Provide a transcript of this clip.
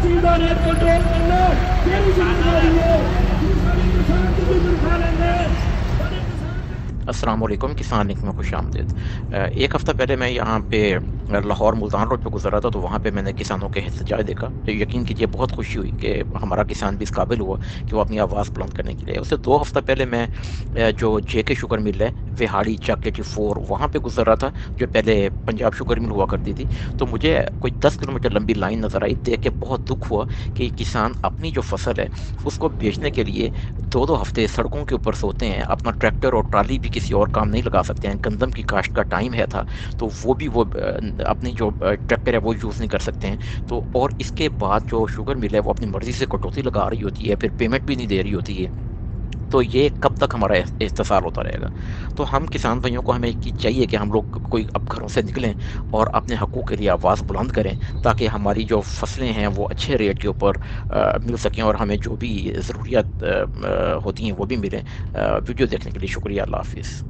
سیدھا rate control کرنا میری ذمہ داری ہے. کسان کی بھی تنخواہ لیں گے. السلام علیکم. کسان لنک میں خوش آمدید. ایک ہفتہ پہلے میں یہاں پہ لاہور ملتان روڈ پہ گزر رہا تھا، تو وہاں پہ میں نے کسانوں کے احتجاج دیکھا. تو یقین کیجیے بہت خوشی ہوئی کہ ہمارا کسان بھی اس قابل ہوا کہ وہ اپنی آواز بلند کرنے کے لیے. اس سے 2 ہفتہ پہلے میں جو جے کے شوگر مل ہے وہاڑی چک 84 وہاں پہ گزر رہا تھا، جو پہلے پنجاب شوگر مل ہوا کرتی تھی. تو مجھے کوئی 10 کلومیٹر لمبی لائن نظر آئی. دیکھ کے بہت دکھ ہوا کہ کسان اپنی جو فصل ہے اس کو بیچنے کے لیے 2 ہفتے سڑکوں کے اوپر سوتے ہیں. اپنا ٹریکٹر اور ٹرالی بھی کسی اور کام نہیں لگا سکتے ہیں. گندم کی کاشت کا ٹائم ہے تھا تو وہ بھی اپنی جو ٹریکٹر ہے وہ یوز نہیں کر سکتے ہیں. تو اور اس کے بعد جو شوگر مل ہے وہ اپنی مرضی سے کٹوتی لگا رہی ہوتی ہے، پھر پیمنٹ بھی نہیں دے رہی ہوتی ہے. تو یہ کب تک ہمارا استحصال ہوتا رہے گا؟ تو ہم کسان بھائیوں کو ہمیں چاہیے کہ ہم لوگ کوئی اب گھروں سے نکلیں اور اپنے حقوق کے لیے آواز بلند کریں، تاکہ ہماری جو فصلیں ہیں وہ اچھے ریٹ کے اوپر مل سکیں اور ہمیں جو بھی ضروریات ہوتی ہیں وہ بھی ملیں. ویڈیو دیکھنے کے لیے شکریہ. اللہ حافظ.